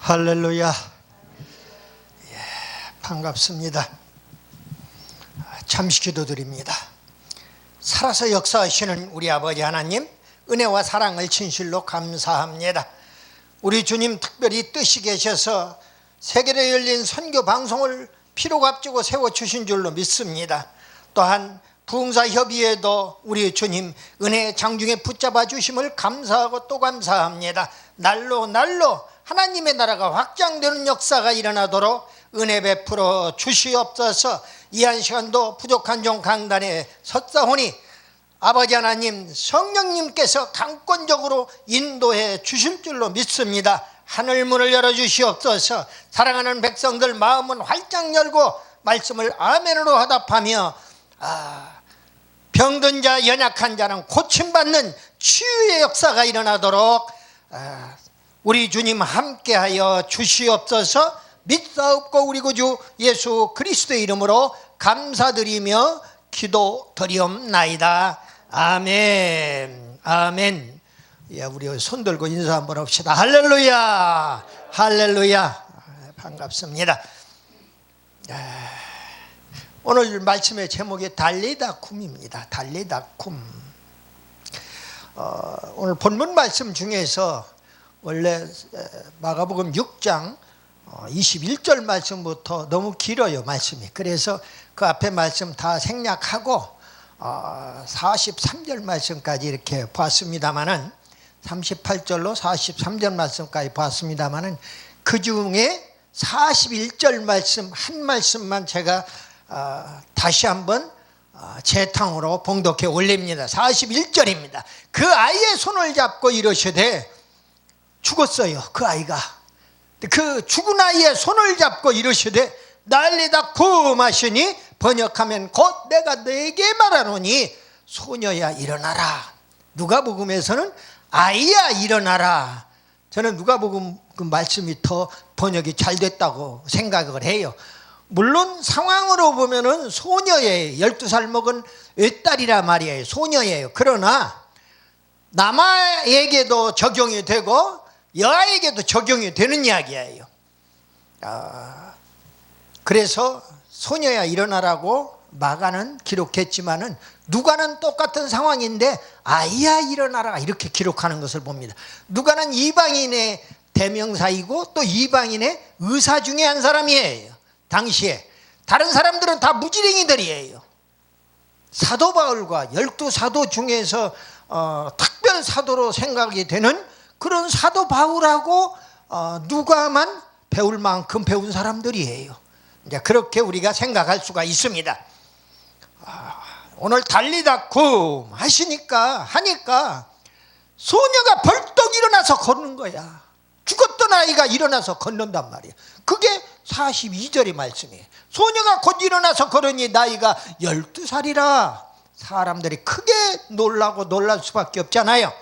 할렐루야. 반갑습니다. 잠시 기도드립니다. 살아서 역사하시는 우리 아버지 하나님, 은혜와 사랑을 진실로 감사합니다. 우리 주님 특별히 뜻이 계셔서 세계로 열린 선교 방송을 피로 값지고 세워주신 줄로 믿습니다. 또한 부흥사협의회도 우리 주님 은혜의 장중에 붙잡아 주심을 감사하고 또 감사합니다. 날로 하나님의 나라가 확장되는 역사가 일어나도록 은혜 베풀어 주시옵소서. 이 한 시간도 부족한 종 강단에 섰사오니 아버지 하나님, 성령님께서 강권적으로 인도해 주실 줄로 믿습니다. 하늘문을 열어주시옵소서. 사랑하는 백성들 마음은 활짝 열고 말씀을 아멘으로 화답하며 병든 자, 연약한 자는 고침받는 치유의 역사가 일어나도록 우리 주님 함께하여 주시옵소서. 믿사옵고 우리 구주 예수 그리스도의 이름으로 감사드리며 기도드리옵나이다. 아멘. 아멘. 우리 손 들고 인사 한번 합시다. 할렐루야. 할렐루야. 반갑습니다. 오늘 말씀의 제목이 달리다 쿰입니다. 달리다 쿰. 오늘 본문 말씀 중에서 원래 마가복음 6장 21절 말씀부터 너무 길어요, 말씀이. 그래서 그 앞에 말씀 다 생략하고 43절 말씀까지 이렇게 봤습니다마는, 38절로 43절 말씀까지 봤습니다마는 그 중에 41절 말씀 한 말씀만 제가 다시 한번 재탕으로 봉독해 올립니다. 41절입니다. 그 아이의 손을 잡고 이르시되, 죽었어요, 그 아이가. 그 죽은 아이의 손을 잡고 이르시되 난리다 쿰하시니, 번역하면 곧 내가 네게 말하노니 소녀야 일어나라. 누가복음에서는 아이야 일어나라. 저는 누가복음 그 말씀이 더 번역이 잘 됐다고 생각을 해요. 물론 상황으로 보면은 소녀예요. 12살 먹은 외딸이라 말이에요. 소녀예요. 그러나 남아에게도 적용이 되고 여아에게도 적용이 되는 이야기예요. 그래서 소녀야 일어나라고 마가는 기록했지만은 누가는 똑같은 상황인데 아이야 일어나라 이렇게 기록하는 것을 봅니다. 누가는 이방인의 대명사이고 또 이방인의 의사 중에 한 사람이에요. 당시에 다른 사람들은 다 무지랭이들이에요. 사도 바울과 12사도 중에서 특별 사도로 생각이 되는 그런 사도 바울하고 누가만 배울 만큼 배운 사람들이에요. 이제 그렇게 우리가 생각할 수가 있습니다. 오늘 달리다 쿰 하니까 소녀가 벌떡 일어나서 걷는 거야. 죽었던 아이가 일어나서 걷는단 말이야. 그게 42절의 말씀이에요. 소녀가 곧 일어나서 걸으니 나이가 12살이라 사람들이 크게 놀라고 놀랄 수밖에 없잖아요.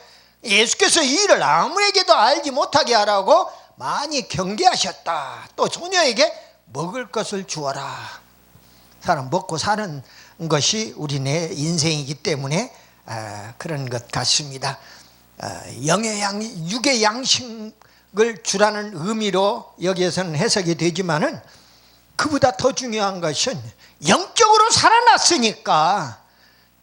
예수께서 이 일을 아무에게도 알지 못하게 하라고 많이 경계하셨다. 또 소녀에게 먹을 것을 주어라. 사람 먹고 사는 것이 우리네 인생이기 때문에 그런 것 같습니다. 육의 양식을 주라는 의미로 여기에서는 해석이 되지만은, 그보다 더 중요한 것은 영적으로 살아났으니까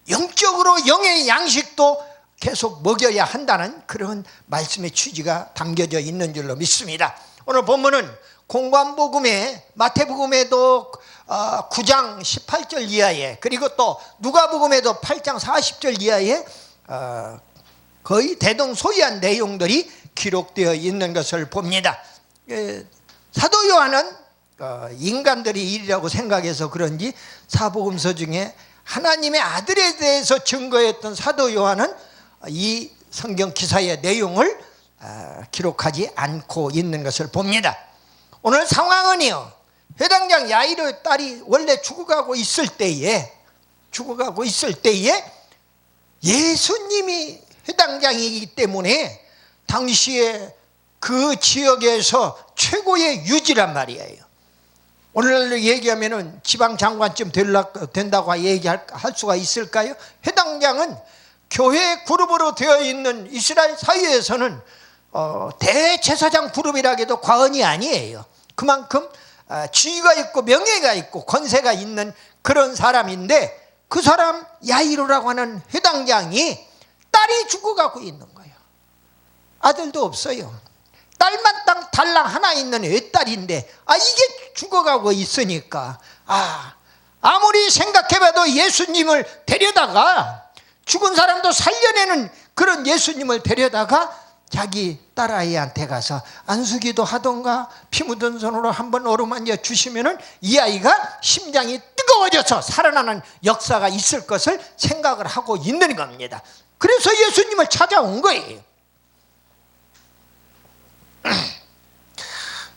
영적으로 영의 양식도 계속 먹여야 한다는 그런 말씀의 취지가 담겨져 있는 줄로 믿습니다. 오늘 본문은 공관복음에, 마태복음에도 9장 18절 이하에, 그리고 또 누가복음에도 8장 40절 이하에 거의 대동소이한 내용들이 기록되어 있는 것을 봅니다. 사도 요한은 인간들이 일이라고 생각해서 그런지 사복음서 중에 하나님의 아들에 대해서 증거했던 사도 요한은 이 성경 기사의 내용을 기록하지 않고 있는 것을 봅니다. 오늘 상황은요, 회당장 야이르의 딸이 원래 죽어가고 있을 때에 예수님이 회당장이기 때문에 당시에 그 지역에서 최고의 유지란 말이에요. 오늘날로 얘기하면은 지방장관쯤 된다고 얘기할 수가 있을까요? 회당장은 교회 그룹으로 되어 있는 이스라엘 사회에서는 대제사장 그룹이라 해도 과언이 아니에요. 그만큼 지위가 있고 명예가 있고 권세가 있는 그런 사람인데, 그 사람 야이로라고 하는 회당장이 딸이 죽어가고 있는 거예요. 아들도 없어요. 딸만 딱 달랑 하나 있는 외딸인데 이게 죽어가고 있으니까 아무리 생각해봐도 예수님을 데려다가, 죽은 사람도 살려내는 그런 예수님을 데려다가 자기 딸아이한테 가서 안수기도 하던가 피 묻은 손으로 한번 어루만져 주시면은 이 아이가 심장이 뜨거워져서 살아나는 역사가 있을 것을 생각을 하고 있는 겁니다. 그래서 예수님을 찾아온 거예요.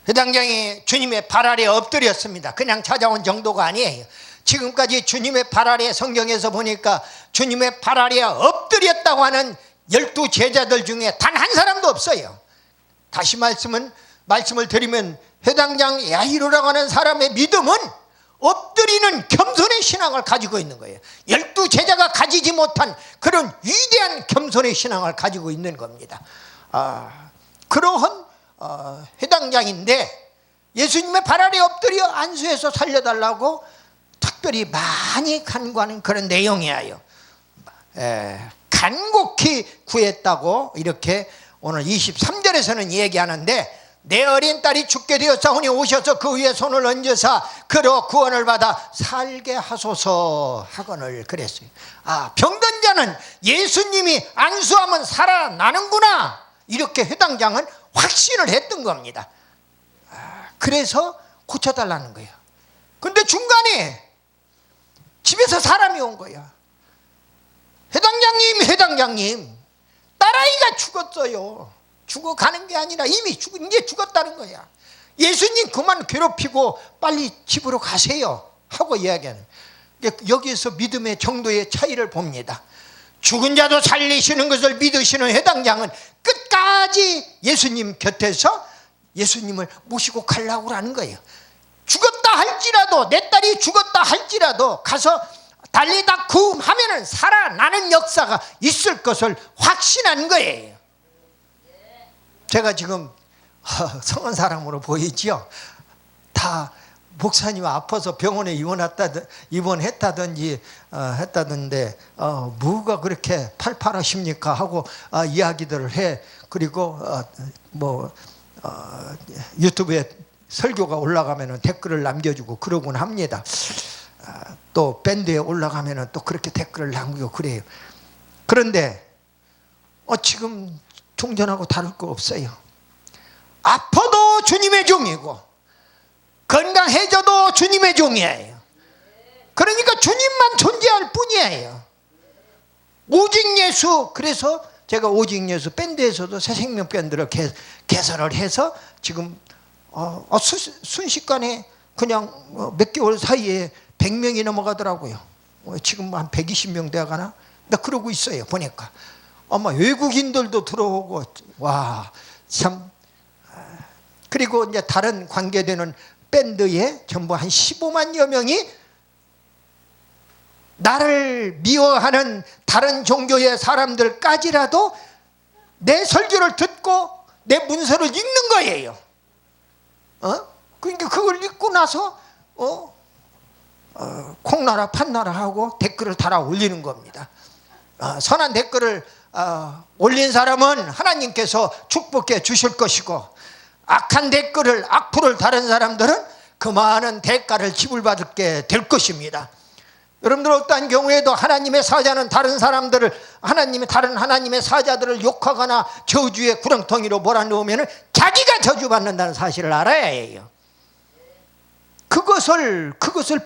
회당장이 주님의 발 아래에 엎드렸습니다. 그냥 찾아온 정도가 아니에요. 지금까지 주님의 발 아래, 성경에서 보니까 주님의 발 아래에 엎드렸다고 하는 12 제자들 중에 단 한 사람도 없어요. 다시 말씀을 드리면 회당장 야이로라고 하는 사람의 믿음은 엎드리는 겸손의 신앙을 가지고 있는 거예요. 12 제자가 가지지 못한 그런 위대한 겸손의 신앙을 가지고 있는 겁니다. 그러한 회당장인데 예수님의 발 아래 엎드려 안수해서 살려달라고 특별히 많이 간구하는 그런 내용이에요. 간곡히 구했다고 이렇게 오늘 23절에서는 얘기하는데, 내 어린 딸이 죽게 되었사오니 오셔서 그 위에 손을 얹으사 그로 구원을 받아 살게 하소서 하거늘 그랬어요. 병든 자는 예수님이 안수하면 살아나는구나, 이렇게 회당장은 확신을 했던 겁니다. 그래서 고쳐달라는 거예요. 근데 중간에 집에서 사람이 온 거야. 회당장님, 딸아이가 죽었어요. 죽어가는 게 아니라 이미 이제 죽었다는 거야. 예수님 그만 괴롭히고 빨리 집으로 가세요 하고 이야기하는. 여기에서 믿음의 정도의 차이를 봅니다. 죽은 자도 살리시는 것을 믿으시는 회당장은 끝까지 예수님 곁에서 예수님을 모시고 가려고 하는 거예요. 죽었다 할지라도, 내 딸이 죽었다 할지라도 가서 달리다 구음하면은 살아나는 역사가 있을 것을 확신한 거예요. 제가 지금 성한 사람으로 보이지요? 다 목사님 아파서 병원에 입원했다든지 했다던데 뭐가 그렇게 팔팔하십니까 하고 이야기들을 해. 그리고 유튜브에 설교가 올라가면 댓글을 남겨주고 그러곤 합니다. 또 밴드에 올라가면 또 그렇게 댓글을 남기고 그래요. 그런데 지금 종전하고 다를 거 없어요. 아파도 주님의 종이고 건강해져도 주님의 종이에요. 그러니까 주님만 존재할 뿐이에요. 오직 예수. 그래서 제가 오직 예수 밴드에서도 새생명 밴드를 개설을 해서 지금 순식간에 그냥 몇 개월 사이에 100명이 넘어가더라고요. 지금 한 120명 돼가나? 나 그러고 있어요. 보니까 아마 외국인들도 들어오고, 와, 참. 그리고 이제 다른 관계되는 밴드에 전부 한 15만여 명이 나를 미워하는 다른 종교의 사람들까지라도 내 설교를 듣고 내 문서를 읽는 거예요. 그러니까 그걸 읽고 나서 콩나라 판나라 하고 댓글을 달아 올리는 겁니다. 선한 댓글을 올린 사람은 하나님께서 축복해 주실 것이고, 악한 댓글을, 악플을 다른 사람들은 그 많은 대가를 지불받게 될 것입니다. 여러분들 어떠한 경우에도 하나님의 사자는 다른 사람들을, 다른 하나님의 사자들을 욕하거나 저주의 구렁텅이로 몰아넣으면 자기가 저주받는다는 사실을 알아야 해요. 그것을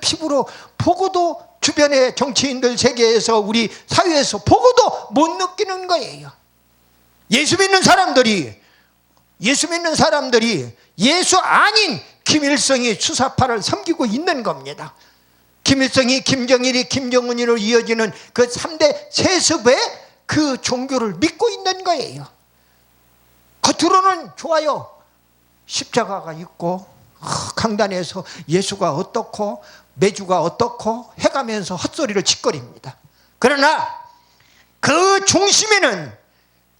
피부로 보고도, 주변의 정치인들 세계에서, 우리 사회에서 보고도 못 느끼는 거예요. 예수 믿는 사람들이 예수 아닌 김일성이 수사파를 섬기고 있는 겁니다. 김일성이, 김정일이, 김정은이로 이어지는 그 3대 세습의 그 종교를 믿고 있는 거예요. 겉으로는 좋아요. 십자가가 있고 강단에서 예수가 어떻고 매주가 어떻고 해가면서 헛소리를 짓거립니다. 그러나 그 중심에는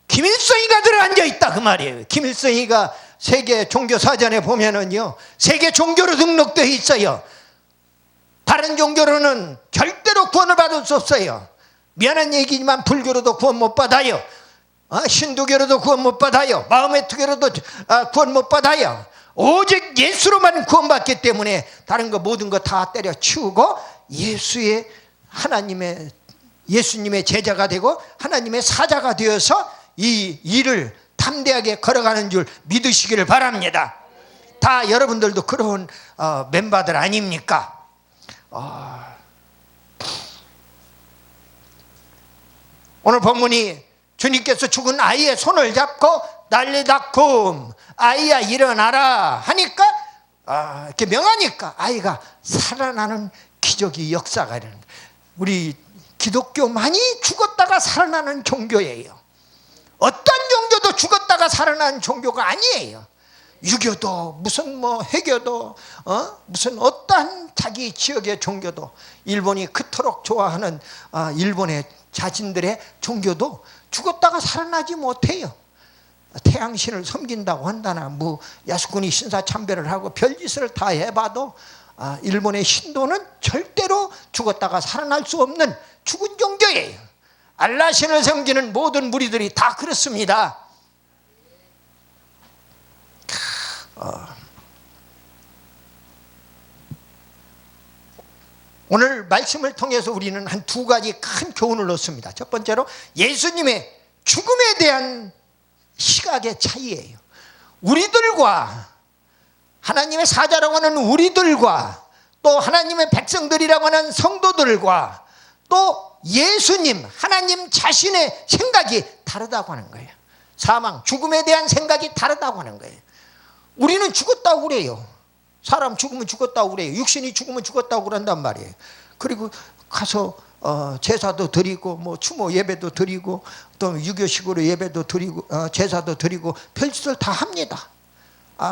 김일성이가 들어앉아 있다 그 말이에요. 김일성이가 세계 종교 사전에 보면은요, 세계 종교로 등록되어 있어요. 다른 종교로는 절대로 구원을 받을 수 없어요. 미안한 얘기지만 불교로도 구원 못 받아요. 힌두교로도 구원 못 받아요. 마음의 투교로도 구원 못 받아요. 오직 예수로만 구원받기 때문에 다른 거 모든 거 다 때려치우고 예수님의 제자가 되고 하나님의 사자가 되어서 이 일을 담대하게 걸어가는 줄 믿으시기를 바랍니다. 다 여러분들도 그런 멤버들 아닙니까? 오늘 본문이 주님께서 죽은 아이의 손을 잡고 난리다쿰 아이야 일어나라 하니까 이렇게 명하니까 아이가 살아나는 기적이 역사가 일어나는 거예요. 우리 기독교만이 죽었다가 살아나는 종교예요. 어떤 종교도 죽었다가 살아나는 종교가 아니에요. 유교도 무슨 해교도 무슨 어떠한 자기 지역의 종교도, 일본이 그토록 좋아하는 일본의 자신들의 종교도 죽었다가 살아나지 못해요. 태양신을 섬긴다고 한다나 야스쿠니 신사참배를 하고 별짓을 다 해봐도 일본의 신도는 절대로 죽었다가 살아날 수 없는 죽은 종교예요. 알라신을 섬기는 모든 무리들이 다 그렇습니다. 오늘 말씀을 통해서 우리는 한 두 가지 큰 교훈을 얻습니다. 첫 번째로 예수님의 죽음에 대한 시각의 차이예요. 우리들과 하나님의 사자라고 하는 우리들과 또 하나님의 백성들이라고 하는 성도들과 또 예수님, 하나님 자신의 생각이 다르다고 하는 거예요. 사망, 죽음에 대한 생각이 다르다고 하는 거예요. 우리는 죽었다고 그래요. 사람 죽으면 죽었다고 그래요. 육신이 죽으면 죽었다고 그런단 말이에요. 그리고 가서 제사도 드리고 추모 예배도 드리고 또 유교식으로 예배도 드리고 제사도 드리고 별짓을 다 합니다.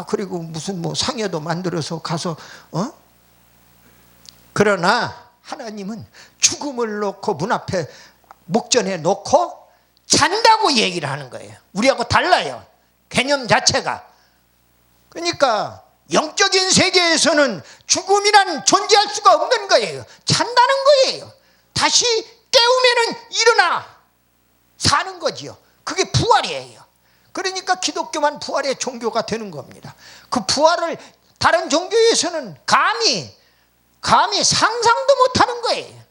그리고 무슨 상여도 만들어서 가서 그러나 하나님은 죽음을 놓고 문 앞에 목전에 놓고 잔다고 얘기를 하는 거예요. 우리하고 달라요. 개념 자체가. 그러니까 영적인 세계에서는 죽음이란 존재할 수가 없는 거예요. 잔다는 거예요. 다시 깨우면은 일어나 사는 거지요. 그게 부활이에요. 그러니까 기독교만 부활의 종교가 되는 겁니다. 그 부활을 다른 종교에서는 감히 상상도 못하는 거예요.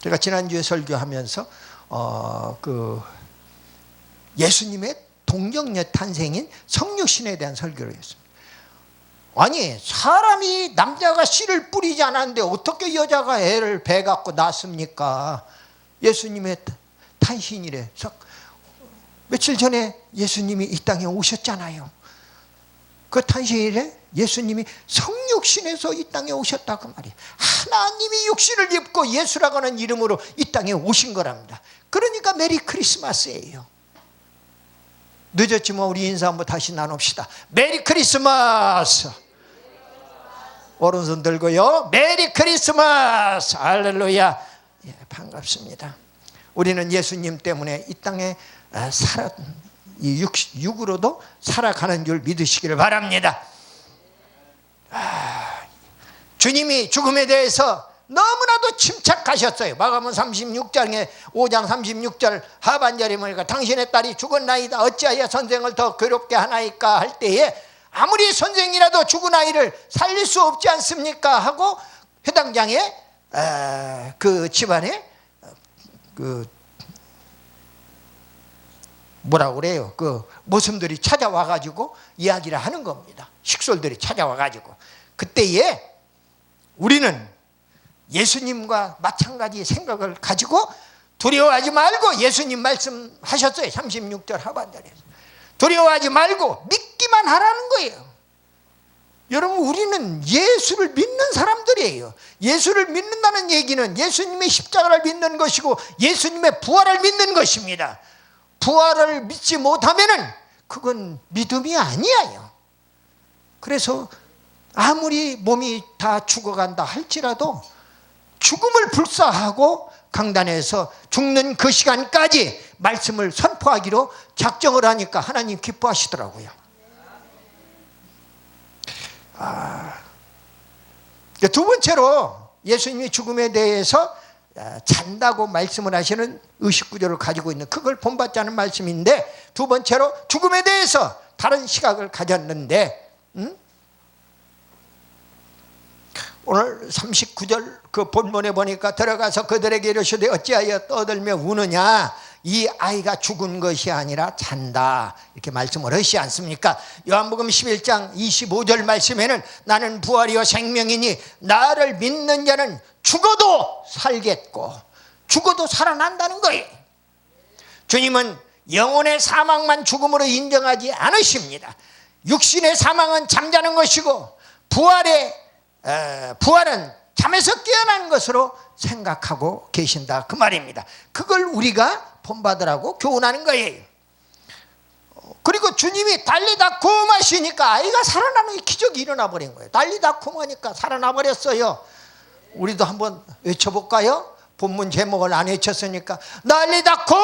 제가 지난주에 설교하면서 예수님의 동정녀 탄생인 성육신에 대한 설교를 했습니다. 아니 사람이 남자가 씨를 뿌리지 않았는데 어떻게 여자가 애를 배 갖고 낳습니까? 예수님의 탄신이래. 며칠 전에 예수님이 이 땅에 오셨잖아요. 그 탄신일에 예수님이 성육신에서 이 땅에 오셨다고 말이에요. 하나님이 육신을 입고 예수라고 하는 이름으로 이 땅에 오신 거랍니다. 그러니까 메리 크리스마스예요. 늦었지만 우리 인사 한번 다시 나눕시다. 메리 크리스마스. 오른손 들고요. 메리 크리스마스. 할렐루야. 반갑습니다. 우리는 예수님 때문에 이 땅에 육으로도 살아가는 줄 믿으시기를 바랍니다. 주님이 죽음에 대해서 너무나도 침착하셨어요. 마가복음 36장에 5장 36절 하반절에 보니까 당신의 딸이 죽었나이다 어찌하여 선생을 더 괴롭게 하나이까 할 때에 아무리 선생이라도 죽은 아이를 살릴 수 없지 않습니까 하고 회당장에 그 집안에 뭐라고 그래요? 그 모습들이 찾아와가지고 이야기를 하는 겁니다. 식솔들이 찾아와가지고 그때에 우리는 예수님과 마찬가지 생각을 가지고 두려워하지 말고 예수님 말씀하셨어요. 36절 하반절에서 두려워하지 말고 믿기만 하라는 거예요. 여러분 우리는 예수를 믿는 사람들이에요. 예수를 믿는다는 얘기는 예수님의 십자가를 믿는 것이고 예수님의 부활을 믿는 것입니다. 부활을 믿지 못하면은 그건 믿음이 아니에요. 그래서 아무리 몸이 다 죽어간다 할지라도 죽음을 불사하고 강단에서 죽는 그 시간까지 말씀을 선포하기로 작정을 하니까 하나님 기뻐하시더라고요. 두 번째로 예수님이 죽음에 대해서 잔다고 말씀을 하시는 의식구조를 가지고 있는, 그걸 본받지 않은 말씀인데, 두 번째로 죽음에 대해서 다른 시각을 가졌는데, 오늘 39절 그 본문에 보니까 들어가서 그들에게 이르시되 어찌하여 떠들며 우느냐, 이 아이가 죽은 것이 아니라 잔다, 이렇게 말씀을 하시지 않습니까? 요한복음 11장 25절 말씀에는 나는 부활이요 생명이니 나를 믿는 자는 죽어도 살겠고 죽어도 살아난다는 거예요. 주님은 영혼의 사망만 죽음으로 인정하지 않으십니다. 육신의 사망은 잠자는 것이고 부활은 잠에서 깨어난 것으로 생각하고 계신다, 그 말입니다. 그걸 우리가 본받으라고 교훈하는 거예요. 그리고 주님이 달리다 kum하시니까 아이가 살아나는 기적이 일어나 버린 거예요. 달리다 kum하니까 살아나 버렸어요. 우리도 한번 외쳐볼까요? 본문 제목을 안 외쳤으니까 달리다 kum.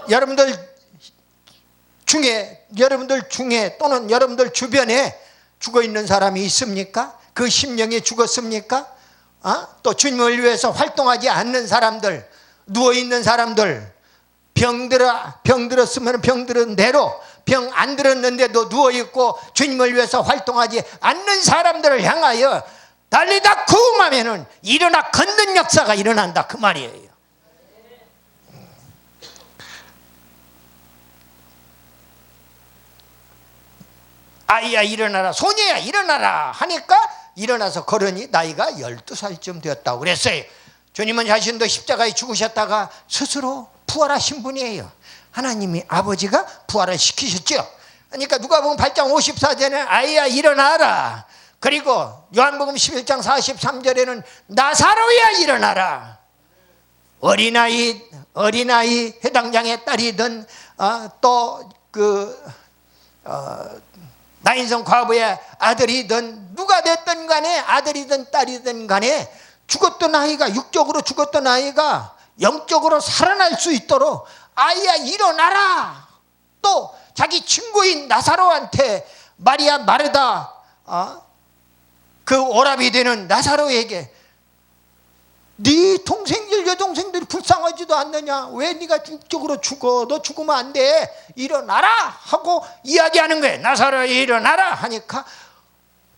여러분들 중에 또는 여러분들 주변에 죽어 있는 사람이 있습니까? 그 심령이 죽었습니까? 또 주님을 위해서 활동하지 않는 사람들, 누워있는 사람들, 병 들었으면 병 들은 대로, 병 안 들었는데도 누워있고 주님을 위해서 활동하지 않는 사람들을 향하여 달리다 구음하면은 일어나 걷는 역사가 일어난다, 그 말이에요. 아이야 일어나라, 소녀야 일어나라 하니까 일어나서 걸으니 나이가 12살쯤 되었다고 그랬어요. 주님은 자신도 십자가에 죽으셨다가 스스로 부활하신 분이에요. 하나님이 아버지가 부활을 시키셨죠. 그러니까 누가복음 8장 54절에는 아이야 일어나라, 그리고 요한복음 11장 43절에는 나사로야 일어나라. 어린아이 해당장의 딸이든 또 나인성 과부의 아들이든 누가 됐든 간에, 아들이든 딸이든 간에 죽었던 아이가, 육적으로 죽었던 아이가 영적으로 살아날 수 있도록 아이야 일어나라. 또 자기 친구인 나사로한테 마리아 마르다 그 오랍이 되는 나사로에게 네 동생들 여동생들이 불쌍하지도 않느냐, 왜 네가 육적으로 죽어, 너 죽으면 안 돼, 일어나라 하고 이야기하는 거예요. 나사로야 일어나라 하니까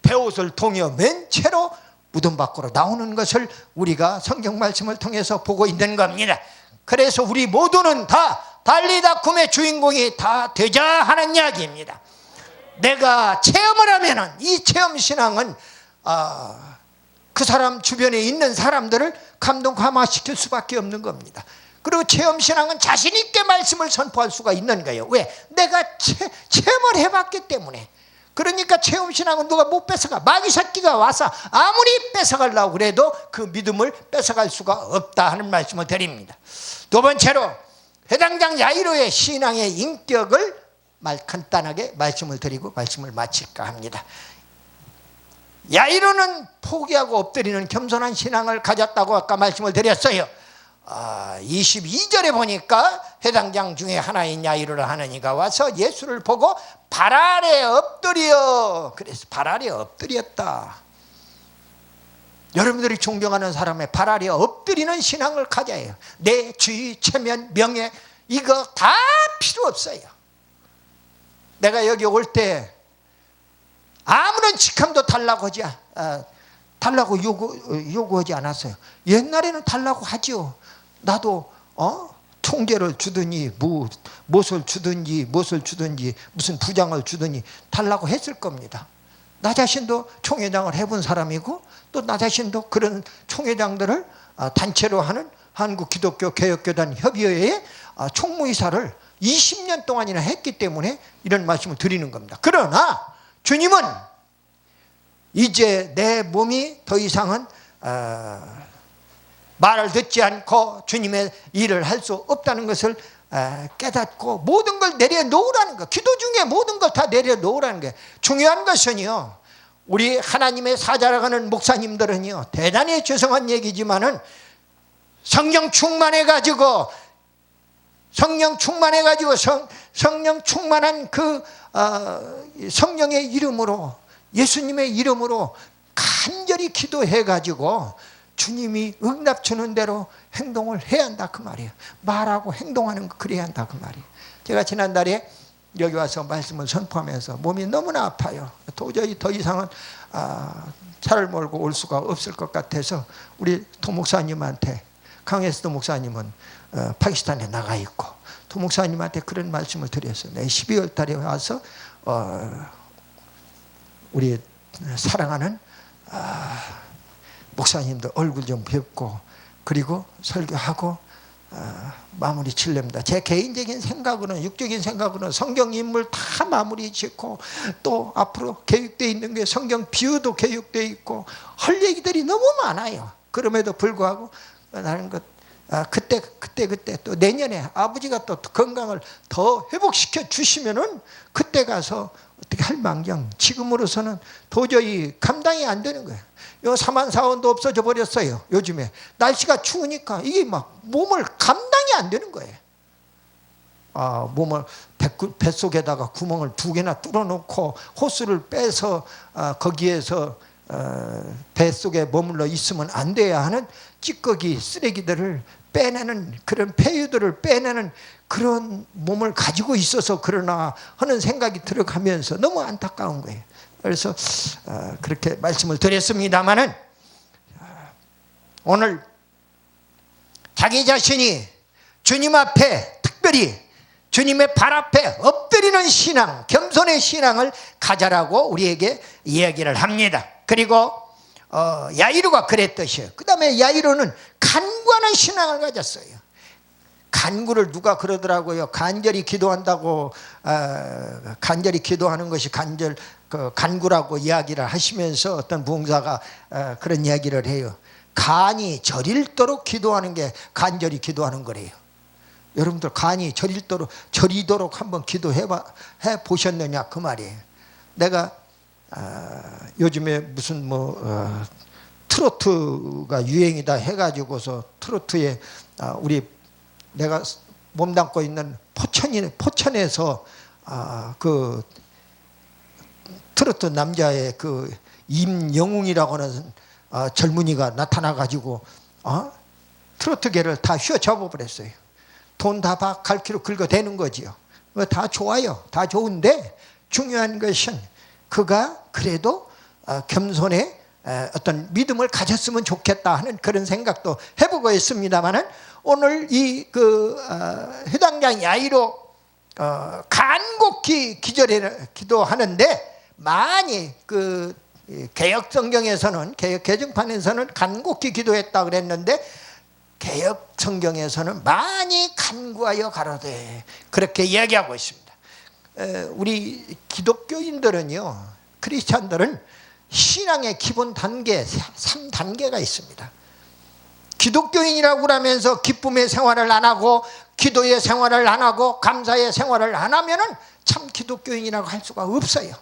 베옷을 동여 맨 채로 무덤 밖으로 나오는 것을 우리가 성경 말씀을 통해서 보고 있는 겁니다. 그래서 우리 모두는 다 달리다 쿰의 주인공이 다 되자 하는 이야기입니다. 내가 체험을 하면은 이 체험 신앙은 그 사람 주변에 있는 사람들을 감동 감화시킬 수밖에 없는 겁니다. 그리고 체험 신앙은 자신 있게 말씀을 선포할 수가 있는 거예요. 왜? 내가 체험을 해봤기 때문에. 그러니까 체험 신앙은 누가 못 뺏어가. 마귀 새끼가 와서 아무리 뺏어가려고 그래도 그 믿음을 뺏어갈 수가 없다 하는 말씀을 드립니다. 두 번째로 회당장 야이로의 신앙의 인격을 간단하게 말씀을 드리고 말씀을 마칠까 합니다. 야이로는 포기하고 엎드리는 겸손한 신앙을 가졌다고 아까 말씀을 드렸어요. 22절에 보니까 회당장 중에 하나인 야이로를 하는 이가 와서 예수를 보고 발 아래 엎드려, 그래서 발 아래 엎드렸다. 여러분들이 존경하는 사람의 발 아래 엎드리는 신앙을 가져야 해요. 내 주의, 체면, 명예 이거 다 필요 없어요. 내가 여기 올 때 아무런 직함도 달라고 요구하지 않았어요. 옛날에는 달라고 하죠. 나도 총계를 주든지 무엇을 주든지 무슨 부장을 주든지 달라고 했을 겁니다. 나 자신도 총회장을 해본 사람이고 또 나 자신도 그런 총회장들을 단체로 하는 한국기독교개혁교단 협의회의 총무이사를 20년 동안이나 했기 때문에 이런 말씀을 드리는 겁니다. 그러나 주님은 이제 내 몸이 더 이상은 말을 듣지 않고 주님의 일을 할 수 없다는 것을 깨닫고 모든 걸 내려놓으라는 거, 기도 중에 모든 걸 다 내려놓으라는 게 중요한 것은요, 우리 하나님의 사자라고 하는 목사님들은요 대단히 죄송한 얘기지만은 성령 충만해가지고 성령 충만한 그 성령의 이름으로, 예수님의 이름으로 간절히 기도해가지고 주님이 응답 주는 대로 행동을 해야 한다 그 말이에요. 말하고 행동하는 거 그래야 한다 그 말이에요. 제가 지난달에 여기 와서 말씀을 선포하면서 몸이 너무나 아파요. 도저히 더 이상은 차를 몰고 올 수가 없을 것 같아서 우리 도목사님한테, 강혜수 목사님은 파키스탄에 나가 있고, 도목사님한테 그런 말씀을 드렸어요. 12월 달에 와서 우리 사랑하는 목사님들 얼굴 좀 뵙고 그리고 설교하고 마무리 칠렵니다. 제 개인적인 생각으로는, 육적인 생각으로는 성경 인물 다 마무리 짓고, 또 앞으로 계획되어 있는 게 성경 비유도 계획되어 있고 할 얘기들이 너무 많아요. 그럼에도 불구하고 나는 그때 또 내년에 아버지가 또 건강을 더 회복시켜 주시면은 그때 가서 어떻게 할 망정, 지금으로서는 도저히 감당이 안 되는 거예요. 요 사만사원도 없어져 버렸어요. 요즘에 날씨가 추우니까 이게 막 몸을 감당이 안 되는 거예요. 몸을 뱃속에다가 구멍을 2개나 뚫어놓고 호스를 빼서 거기에서 뱃속에 머물러 있으면 안 돼야 하는 찌꺼기 쓰레기들을 빼내는, 그런 폐유들을 빼내는 그런 몸을 가지고 있어서 그러나 하는 생각이 들어가면서 너무 안타까운 거예요. 그래서 그렇게 말씀을 드렸습니다마는, 오늘 자기 자신이 주님 앞에, 특별히 주님의 발 앞에 엎드리는 신앙, 겸손의 신앙을 가져라고 우리에게 이야기를 합니다. 그리고 야이로가 그랬듯이요. 그 다음에 야이로는 간구하는 신앙을 가졌어요. 간구를 누가 그러더라고요. 간절히 기도한다고, 간절히 기도하는 것이 간구라고 이야기를 하시면서 어떤 부흥사가 그런 이야기를 해요. 간이 저릴도록 기도하는 게 간절히 기도하는 거래요. 여러분들 간이 저리도록 한번 기도해 보셨느냐 그 말이에요. 내가 요즘에 무슨 트로트가 유행이다 해가지고서 트로트에 내가 몸담고 있는 포천에서 그 트로트 남자의 그 임영웅이라고 하는 젊은이가 나타나가지고 트로트계를 다 휘어잡아버렸어요. 돈 다 갈퀴로 긁어대는 거지요. 다 좋아요. 다 좋은데 중요한 것은 그가 그래도 겸손의 어떤 믿음을 가졌으면 좋겠다 하는 그런 생각도 해보고 있습니다만은, 오늘 이 해당장 야이로 간곡히 기도하는데, 많이 개역 성경에서는, 개역 개정판에서는 간곡히 기도했다 그랬는데, 개역 성경에서는 많이 간구하여 가로되 그렇게 이야기하고 있습니다. 우리 기독교인들은요, 크리스찬들은 신앙의 기본 단계 3단계가 있습니다. 기독교인이라고 하면서 기쁨의 생활을 안 하고 기도의 생활을 안 하고 감사의 생활을 안 하면은 참 기독교인이라고 할 수가 없어요.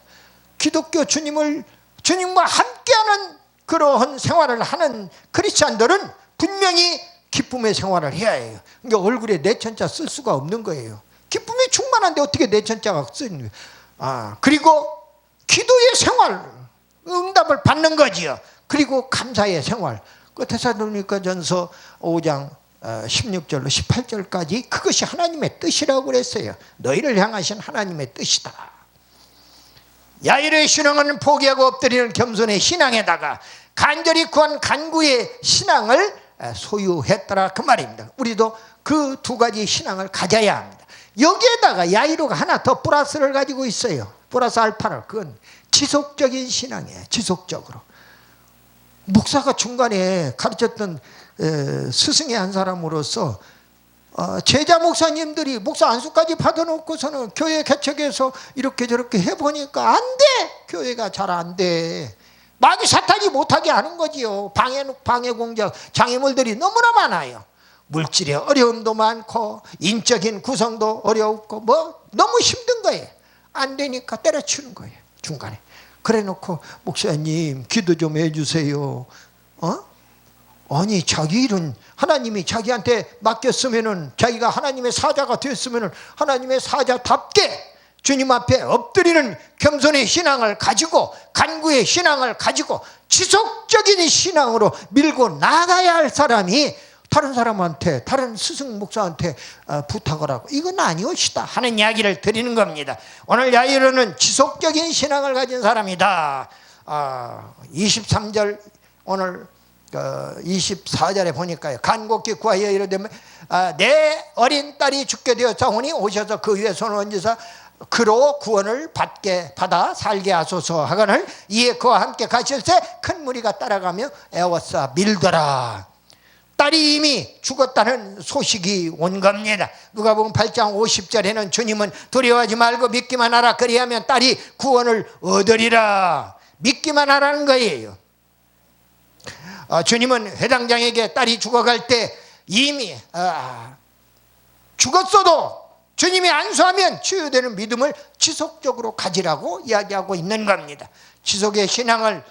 기독교 주님과 함께하는 그러한 생활을 하는 크리스찬들은 분명히 기쁨의 생활을 해야 해요. 그러니까 얼굴에 내천자 쓸 수가 없는 거예요. 기쁨이 충만한데 어떻게 내천자가 쓰는 거예요. 그리고 기도의 생활, 응답을 받는 거지요. 그리고 감사의 생활. 데살로니가전서 5장 16절로 18절까지 그것이 하나님의 뜻이라고 그랬어요. 너희를 향하신 하나님의 뜻이다. 야이로의 신앙은 포기하고 엎드리는 겸손의 신앙에다가 간절히 구한 간구의 신앙을 소유했더라 그 말입니다. 우리도 그 2가지 신앙을 가져야 합니다. 여기에다가 야이로가 하나 더 플러스를 가지고 있어요. 플러스 알파를. 그건 지속적인 신앙이에요. 지속적으로. 목사가 중간에 가르쳤던 스승의 한 사람으로서 제자 목사님들이 목사 안수까지 받아놓고서는 교회 개척해서 이렇게 저렇게 해보니까 안 돼. 교회가 잘 안 돼. 마귀 사탄이 못하게 하는 거지요. 방해 공작, 장애물들이 너무나 많아요. 물질의 어려움도 많고 인적인 구성도 어렵고 너무 힘든 거예요. 안 되니까 때려치우는 거예요. 중간에. 그래 놓고 목사님 기도 좀 해주세요. 아니 자기 일은 하나님이 자기한테 맡겼으면은, 자기가 하나님의 사자가 됐으면은 하나님의 사자답게 주님 앞에 엎드리는 겸손의 신앙을 가지고, 간구의 신앙을 가지고 지속적인 신앙으로 밀고 나가야 할 사람이 다른 사람한테, 다른 스승 목사한테 부탁을 하고, 이건 아니옵시다 하는 이야기를 드리는 겁니다. 오늘 야이로는 지속적인 신앙을 가진 사람이다. 23절 오늘 24절에 보니까요, 간곡히 구하여 이르되면 내 어린 딸이 죽게 되었사오니 오셔서 그 위에 손을 얹으사 그로 구원을 받아 살게 하소서 하거늘 이에 그와 함께 가실새 큰 무리가 따라가며 애워싸 밀더라. 딸이 이미 죽었다는 소식이 온 겁니다. 누가복음 8장 50절에는 주님은 두려워하지 말고 믿기만 하라, 그리하면 딸이 구원을 얻으리라. 믿기만 하라는 거예요. 주님은 회당장에게 딸이 죽어갈 때 이미 죽었어도 주님이 안수하면 치유되는 믿음을 지속적으로 가지라고 이야기하고 있는 겁니다. 지속의 신앙을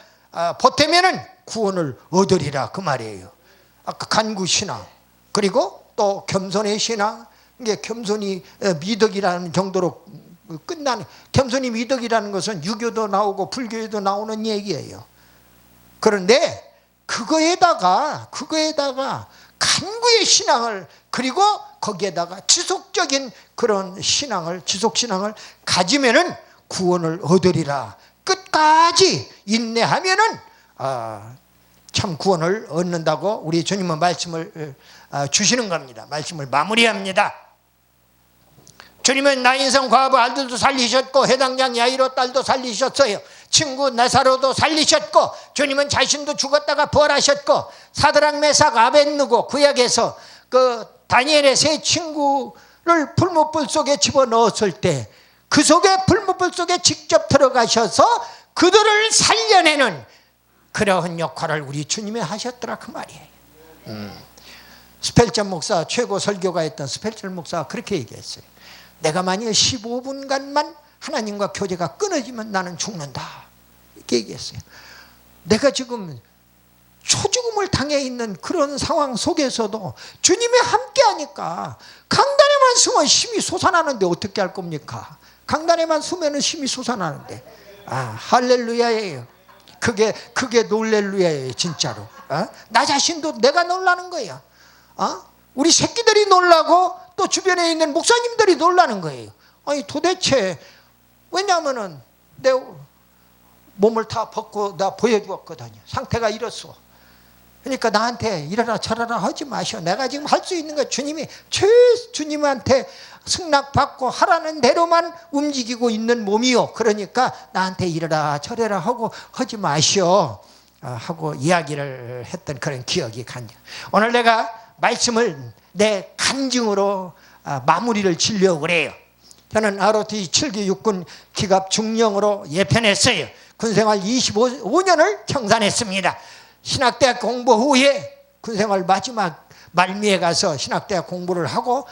보태면은 구원을 얻으리라 그 말이에요. 아까 간구 신앙, 그리고 또 겸손의 신앙. 이게 겸손이 미덕이라는 정도로 끝나는, 겸손이 미덕이라는 것은 유교도 나오고 불교에도 나오는 얘기예요. 그런데 그거에다가 간구의 신앙을, 그리고 거기에다가 지속적인 그런 신앙을, 지속신앙을 가지면은 구원을 얻으리라. 끝까지 인내하면은 참 구원을 얻는다고 우리 주님은 말씀을 주시는 겁니다. 말씀을 마무리합니다. 주님은 나인성 과부 아들도 살리셨고, 회당장 야이로 딸도 살리셨어요. 친구 나사로도 살리셨고, 주님은 자신도 죽었다가 부활하셨고, 사드락 메삭 아벳느고 구약에서 그 다니엘의 세 친구를 풀무불 속에 집어넣었을 때 그 속에 풀무불 속에 직접 들어가셔서 그들을 살려내는 그러한 역할을 우리 주님이 하셨더라 그 말이에요. 스펠전 목사, 최고 설교가 했던 스펠전 목사가 그렇게 얘기했어요. 내가 만약 15분간만 하나님과 교제가 끊어지면 나는 죽는다, 이렇게 얘기했어요. 내가 지금 초죽음을 당해 있는 그런 상황 속에서도 주님이 함께 하니까, 강단에만 서면 힘이 솟아나는데 어떻게 할 겁니까? 강단에만 서면 힘이 솟아나는데, 할렐루야예요. 그게 놀렐루야예요 진짜로. 나 자신도 내가 놀라는 거예요. 우리 새끼들이 놀라고 또 주변에 있는 목사님들이 놀라는 거예요. 아니 도대체, 왜냐하면은 내 몸을 다 벗고 나 보여주었거든요. 상태가 이렇소. 그러니까 나한테 이러라 저러라 하지 마시오. 내가 지금 할 수 있는 거 주님이 주님한테 승낙받고 하라는 대로만 움직이고 있는 몸이요. 그러니까 나한테 이러라 저러라 하고 하지 마시오 하고 이야기를 했던 그런 기억이 간요. 오늘 내가 말씀을 내 간증으로 마무리를 지려고 그래요. 저는 ROT 7기 육군 기갑 중령으로 예편했어요. 군생활 25년을 청산했습니다. 신학대학 공부 후에 군생활 마지막 말미에 가서 신학대학 공부를 하고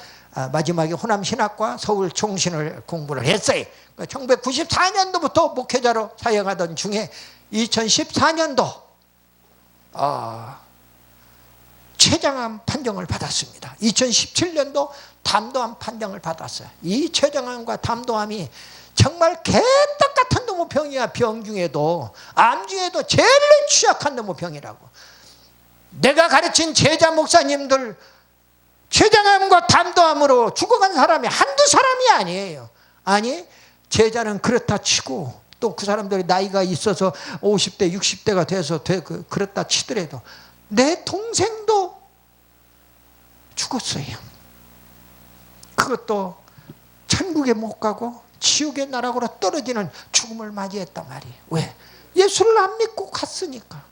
마지막에 호남신학과 서울총신을 공부를 했어요. 1994년도부터 목회자로 사역하던 중에 2014년도 췌장암 판정을 받았습니다. 2017년도 담도암 판정을 받았어요. 이 췌장암과 담도암이 정말 개떡 같은 놈의 병이야. 병 중에도, 암 중에도 제일 취약한 놈의 병이라고. 내가 가르친 제자 목사님들 췌장암과 담도암으로 죽어간 사람이 한두 사람이 아니에요. 아니, 제자는 그렇다 치고 또 그 사람들이 나이가 있어서 50대 60대가 돼서 그렇다 치더라도 내 동생도 죽었어요. 그것도 천국에 못 가고 지옥의 나락으로 떨어지는 죽음을 맞이했단 말이에요. 왜? 예수를 안 믿고 갔으니까.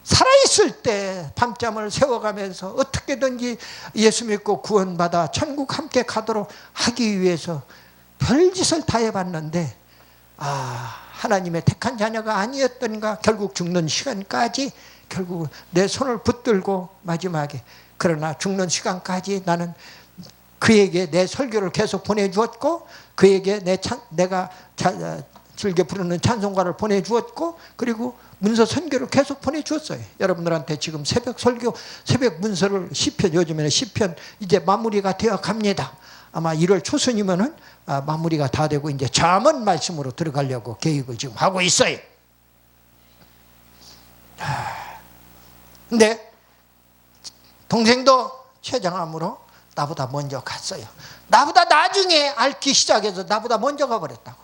살아있을 때 밤잠을 새워가면서 어떻게든지 예수 믿고 구원받아 천국 함께 가도록 하기 위해서 별짓을 다 해봤는데 하나님의 택한 자녀가 아니었던가. 결국 죽는 시간까지 결국 내 손을 붙들고 마지막에, 그러나 죽는 시간까지 나는 그에게 내 설교를 계속 보내주었고 그에게 내가 즐겨 부르는 찬송가를 보내주었고, 그리고 문서 선교를 계속 보내주었어요. 여러분들한테 지금 새벽 설교, 새벽 문서를 시편, 요즘에는 시편 이제 마무리가 되어 갑니다. 아마 1월 초순이면은 마무리가 다 되고 이제 잠언 말씀으로 들어가려고 계획을 지금 하고 있어요. 근데 동생도 췌장암으로 나보다 먼저 갔어요. 나보다 나중에 앓기 시작해서 나보다 먼저 가버렸다고.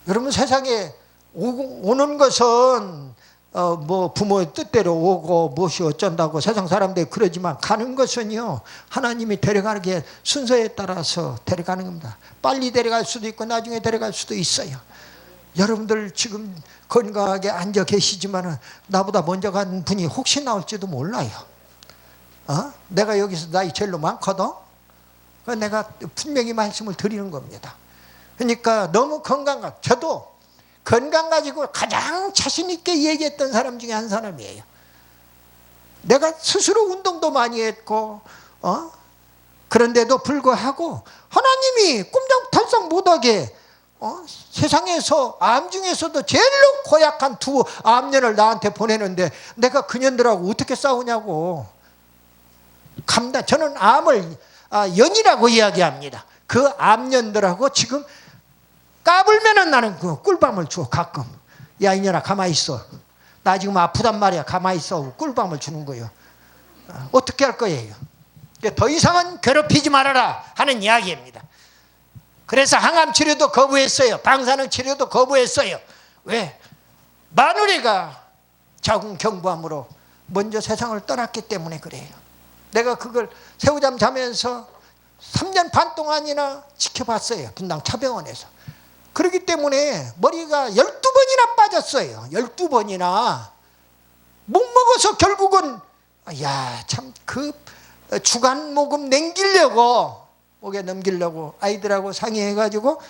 여러분, 세상에 오는 것은 뭐 부모의 뜻대로 오고 무엇이 어쩐다고 세상 사람들이 그러지만, 가는 것은요 하나님이 데려가는 순서에 따라서 데려가는 겁니다. 빨리 데려갈 수도 있고 나중에 데려갈 수도 있어요. 여러분들 지금 건강하게 앉아 계시지만 나보다 먼저 간 분이 혹시 나올지도 몰라요. 내가 여기서 나이 제일 많거든. 내가 분명히 말씀을 드리는 겁니다. 그러니까 너무 저도 건강 가지고 가장 자신 있게 얘기했던 사람 중에 한 사람이에요. 내가 스스로 운동도 많이 했고 그런데도 불구하고 하나님이 꼼짝달싹 못하게 세상에서 암 중에서도 제일로 고약한 두 암년을 나한테 보내는데 내가 그년들하고 어떻게 싸우냐고. 저는 암을 연이라고 이야기합니다. 그 암년들하고 지금 까불면은 나는 그 꿀밤을 줘. 가끔 야 이년아 가만히 있어, 나 지금 아프단 말이야, 가만히 있어. 꿀밤을 주는 거예요. 어떻게 할 거예요? 더 이상은 괴롭히지 말아라 하는 이야기입니다. 그래서 항암 치료도 거부했어요. 방사능 치료도 거부했어요. 왜? 마누리가 자궁경부암으로 먼저 세상을 떠났기 때문에 그래요. 내가 그걸 새우잠 자면서 3년 반 동안이나 지켜봤어요. 분당 차병원에서. 그렇기 때문에 머리가 12번이나 빠졌어요. 12번이나. 못 먹어서 결국은 참 그 주간 모금 목에 넘기려고 아이들하고 상의해가지고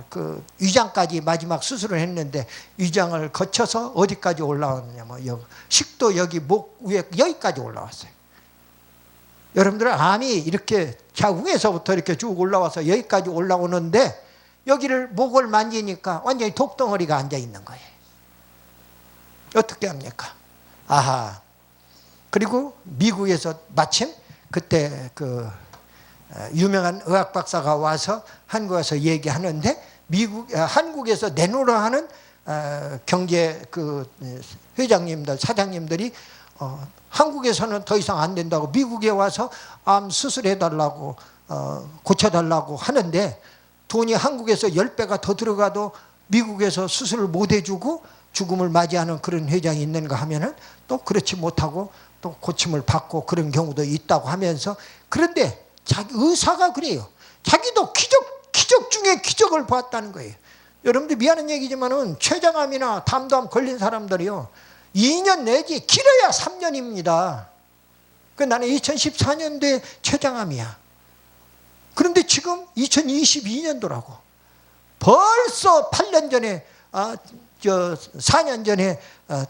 그 위장까지 마지막 수술을 했는데, 위장을 거쳐서 어디까지 올라왔냐면 식도 여기 목 위에 여기까지 올라왔어요. 여러분들은 암이 이렇게 자궁에서부터 이렇게 쭉 올라와서 여기까지 올라오는데, 여기를 목을 만지니까 완전히 독덩어리가 앉아 있는 거예요. 어떻게 합니까? 그리고 미국에서 마침 그때 그 유명한 의학 박사가 와서 한국에서 얘기하는데, 한국에서 내놓으라 하는 경제 그 회장님들, 사장님들이 한국에서는 더 이상 안 된다고 미국에 와서 암 수술해달라고 고쳐달라고 하는데, 돈이 한국에서 10배가 더 들어가도 미국에서 수술을 못 해주고 죽음을 맞이하는 그런 회장이 있는가 하면은 또 그렇지 못하고 또 고침을 받고 그런 경우도 있다고 하면서, 그런데 자기 의사가 그래요. 자기도 기적 중에 기적을 봤다는 거예요. 여러분들 미안한 얘기지만은 췌장암이나 담도암 걸린 사람들이요 2년 내지 길어야 3년입니다. 나는 2014년도에 췌장암이야. 그런데 지금 2022년도라고. 벌써 8년 전에 4년 전에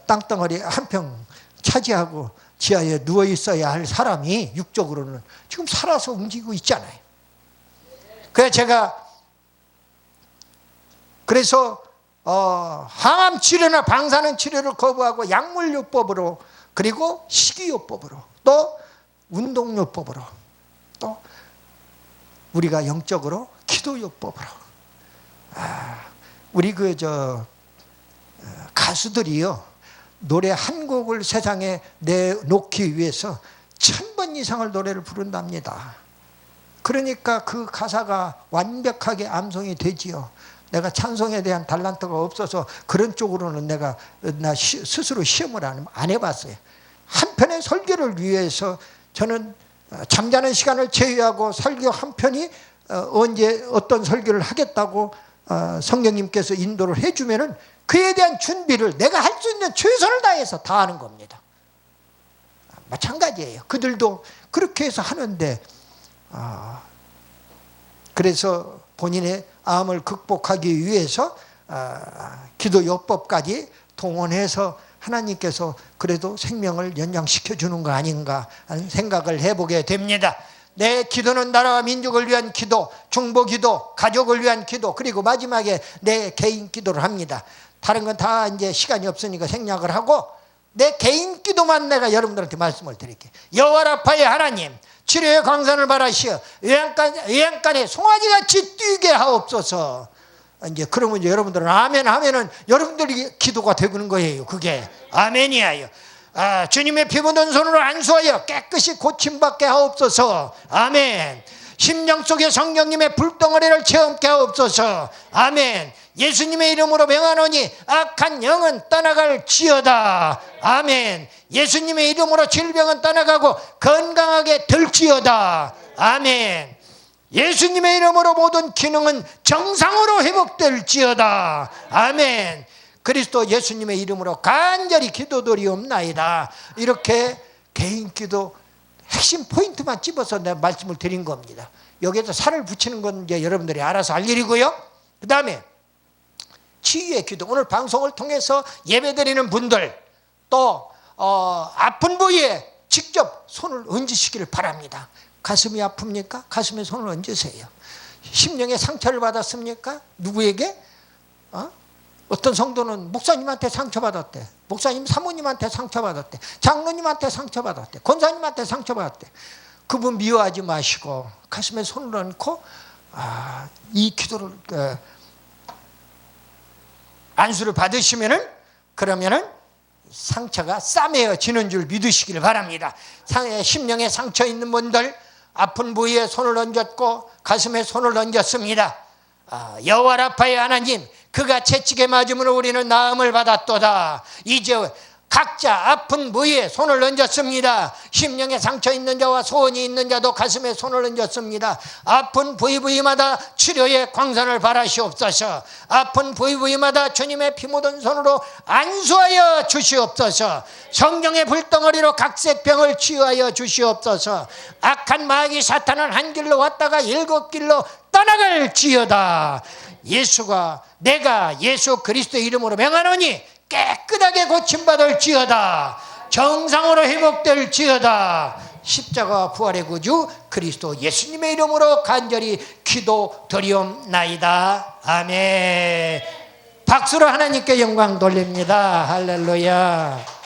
땅덩어리 한 평 차지하고 지하에 누워 있어야 할 사람이 육적으로는 지금 살아서 움직이고 있잖아요. 그래서 항암 치료나 방사능 치료를 거부하고 약물요법으로, 그리고 식이요법으로, 또 운동요법으로, 또 우리가 영적으로 기도요법으로. 우리 가수들이요 노래 한 곡을 세상에 내놓기 위해서 1000번 이상을 노래를 부른답니다. 그러니까 그 가사가 완벽하게 암송이 되지요. 내가 찬송에 대한 달란트가 없어서 그런 쪽으로는 나 스스로 시험을 안 해봤어요. 한 편의 설교를 위해서 저는 잠자는 시간을 제외하고 설교 한 편이 언제 어떤 설교를 하겠다고 성령님께서 인도를 해주면은 그에 대한 준비를 내가 할 수 있는 최선을 다해서 다 하는 겁니다. 마찬가지예요. 그들도 그렇게 해서 하는데, 그래서 본인의 암을 극복하기 위해서 기도요법까지 동원해서 하나님께서 그래도 생명을 연장시켜 주는 거 아닌가 하는 생각을 해보게 됩니다. 내 기도는 나라와 민족을 위한 기도, 중보 기도, 가족을 위한 기도, 그리고 마지막에 내 개인 기도를 합니다. 다른 건 다 이제 시간이 없으니까 생략을 하고 내 개인 기도만 내가 여러분들한테 말씀을 드릴게요. 여호와 라파의 하나님, 치료의 광선을 바라시어 외양간에 송아지같이 뛰게 하옵소서. 이제 그러면 이제 여러분들은 아멘 하면은 여러분들이 기도가 되는 거예요. 그게 아멘이에요. 주님의 피 묻은 손으로 안수하여 깨끗이 고침받게 하옵소서. 아멘. 심령 속에 성령님의 불덩어리를 체험케 하옵소서. 아멘. 예수님의 이름으로 명하노니 악한 영은 떠나갈지어다. 아멘. 예수님의 이름으로 질병은 떠나가고 건강하게 될지어다. 아멘. 예수님의 이름으로 모든 기능은 정상으로 회복될지어다. 아멘. 그리스도 예수님의 이름으로 간절히 기도드리옵나이다. 이렇게 개인 기도 핵심 포인트만 집어서 내가 말씀을 드린 겁니다. 여기에서 살을 붙이는 건 이제 여러분들이 알아서 할 일이고요. 그 다음에 치유의 기도, 오늘 방송을 통해서 예배드리는 분들 또 아픈 부위에 직접 손을 얹으시기를 바랍니다. 가슴이 아픕니까? 가슴에 손을 얹으세요. 심령의 상처를 받았습니까? 누구에게? 어떤 성도는 목사님한테 상처받았대. 목사님 사모님한테 상처받았대. 장로님한테 상처받았대. 권사님한테 상처받았대. 그분 미워하지 마시고 가슴에 손을 얹고 이 기도를 안수를 받으시면은 그러면은 상처가 싸매어지는 줄 믿으시길 바랍니다. 심령에 상처 있는 분들 아픈 부위에 손을 얹었고 가슴에 손을 얹었습니다. 여호와 라파의 하나님, 그가 채찍에 맞음으로 우리는 나음을 받았도다. 이제 각자 아픈 부위에 손을 얹었습니다. 심령에 상처 있는 자와 소원이 있는 자도 가슴에 손을 얹었습니다. 아픈 부위마다 치료의 광선을 바라시옵소서. 아픈 부위마다 주님의 피 묻은 손으로 안수하여 주시옵소서. 성령의 불덩어리로 각색병을 치유하여 주시옵소서. 악한 마귀 사탄은 한 길로 왔다가 7길로 떠나갈지어다. 내가 예수 그리스도의 이름으로 명하노니 깨끗하게 고침받을지어다. 정상으로 회복될지어다. 십자가 부활의 구주 그리스도 예수님의 이름으로 간절히 기도드리옵나이다. 아멘. 박수로 하나님께 영광 돌립니다. 할렐루야.